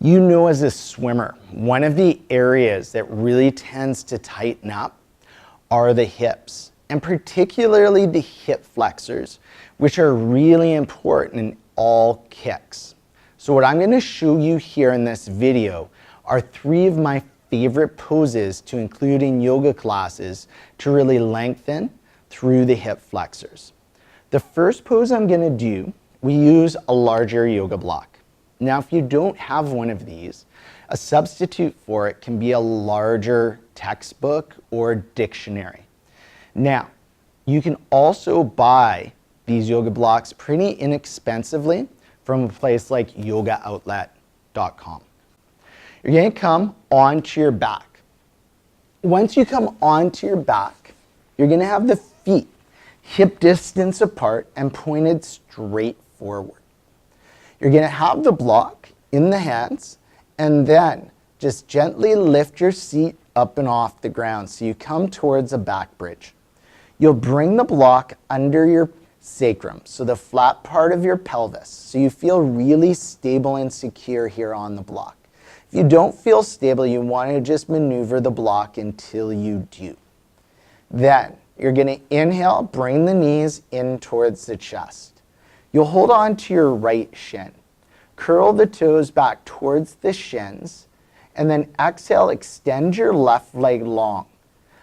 You know, as a swimmer, one of the areas that really tends to tighten up are the hips, and particularly the hip flexors, which are really important in all kicks. So what I'm going to show you here in this video are 3 of my favorite poses to include in yoga classes to really lengthen through the hip flexors. The first pose I'm going to do, we use a larger yoga block. Now, if you don't have one of these, a substitute for it can be a larger textbook or dictionary. Now, you can also buy these yoga blocks pretty inexpensively from a place like yogaoutlet.com. You're going to come onto your back. Once you come onto your back, you're going to have the feet hip distance apart and pointed straight forward. You're going to have the block in the hands and then just gently lift your seat up and off the ground so you come towards a back bridge. You'll bring the block under your sacrum, so the flat part of your pelvis, so you feel really stable and secure here on the block. If you don't feel stable, you want to just maneuver the block until you do. Then you're going to inhale, bring the knees in towards the chest. You'll hold on to your right shin. Curl the toes back towards the shins, and then exhale, extend your left leg long.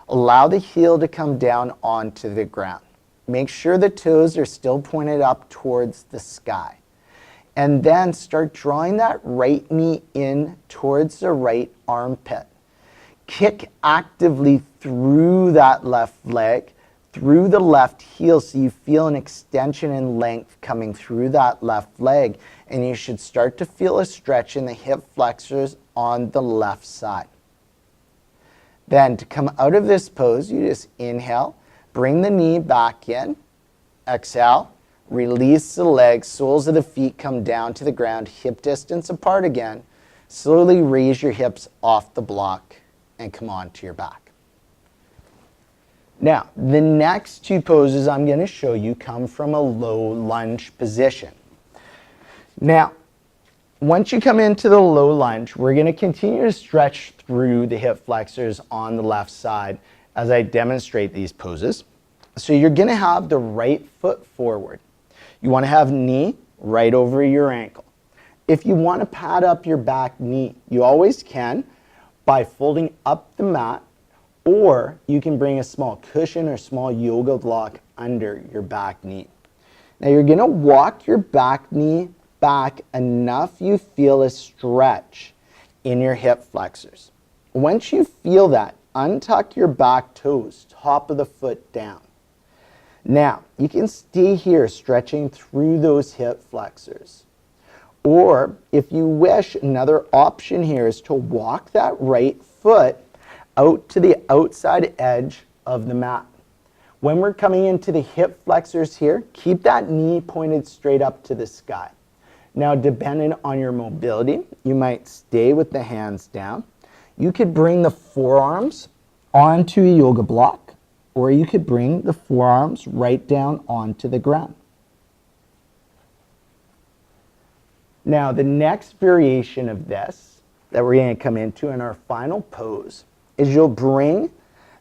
Allow the heel to come down onto the ground. Make sure the toes are still pointed up towards the sky. And then start drawing that right knee in towards the right armpit. Kick actively through that left leg, through the left heel, so you feel an extension in length coming through that left leg, and you should start to feel a stretch in the hip flexors on the left side. Then to come out of this pose, you just inhale, bring the knee back in, exhale, release the legs, soles of the feet come down to the ground, hip distance apart again, slowly raise your hips off the block and come onto your back. Now, the next 2 poses I'm going to show you come from a low lunge position. Now, once you come into the low lunge, we're going to continue to stretch through the hip flexors on the left side as I demonstrate these poses. So you're going to have the right foot forward. You want to have knee right over your ankle. If you want to pad up your back knee, you always can by folding up the mat, or you can bring a small cushion or small yoga block under your back knee. Now you're going to walk your back knee back enough you feel a stretch in your hip flexors. Once you feel that, untuck your back toes, top of the foot down. Now, you can stay here stretching through those hip flexors. Or, if you wish, another option here is to walk that right foot out to the outside edge of the mat. When we're coming into the hip flexors here, keep that knee pointed straight up to the sky. Now, depending on your mobility, you might stay with the hands down. You could bring the forearms onto a yoga block, or you could bring the forearms right down onto the ground. Now, the next variation of this that we're going to come into in our final pose is you'll bring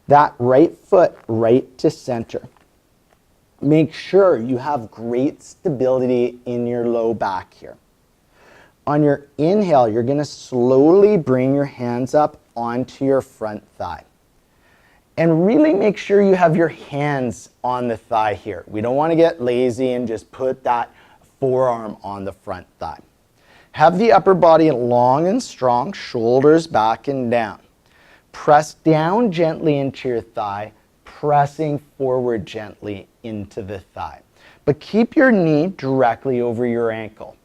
that right foot right to center. Make sure you have great stability in your low back here. On your inhale, you're going to slowly bring your hands up onto your front thigh. And really make sure you have your hands on the thigh here. We don't want to get lazy and just put that forearm on the front thigh. Have the upper body long and strong, shoulders back and down. Press down gently into your thigh, pressing forward gently into the thigh. But keep your knee directly over your ankle.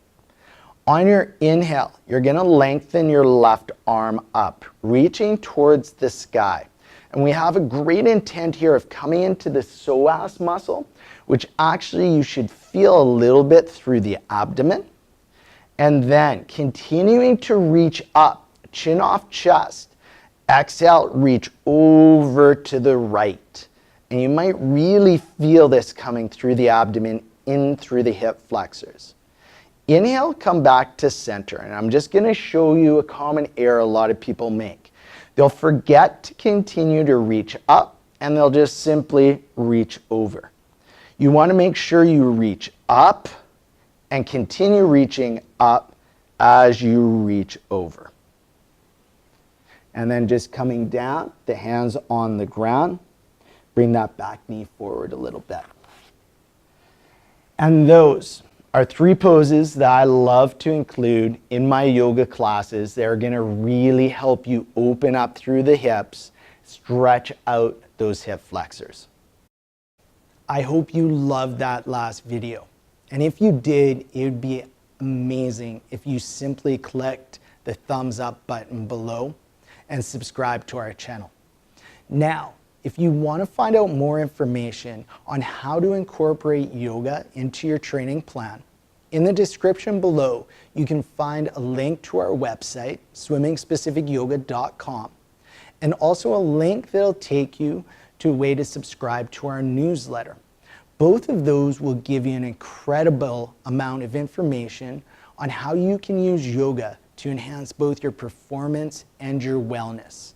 On your inhale, you're going to lengthen your left arm up, reaching towards the sky. And we have a great intent here of coming into the psoas muscle, which actually you should feel a little bit through the abdomen. And then continuing to reach up, chin off chest. Exhale, reach over to the right. And you might really feel this coming through the abdomen, in through the hip flexors. Inhale, come back to center. And I'm just going to show you a common error a lot of people make. They'll forget to continue to reach up, and they'll just simply reach over. You want to make sure you reach up and continue reaching up as you reach over. And then just coming down, the hands on the ground. Bring that back knee forward a little bit. And those are 3 poses that I love to include in my yoga classes. They're going to really help you open up through the hips, stretch out those hip flexors. I hope you loved that last video. And if you did, it would be amazing if you simply clicked the thumbs up button below and subscribe to our channel. Now, if you want to find out more information on how to incorporate yoga into your training plan, in the description below, you can find a link to our website, swimmingspecificyoga.com, and also a link that'll take you to a way to subscribe to our newsletter. Both of those will give you an incredible amount of information on how you can use yoga to enhance both your performance and your wellness.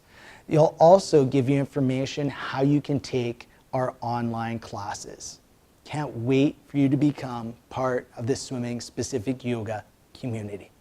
They'll also give you information how you can take our online classes. Can't wait for you to become part of the Swimming Specific Yoga community.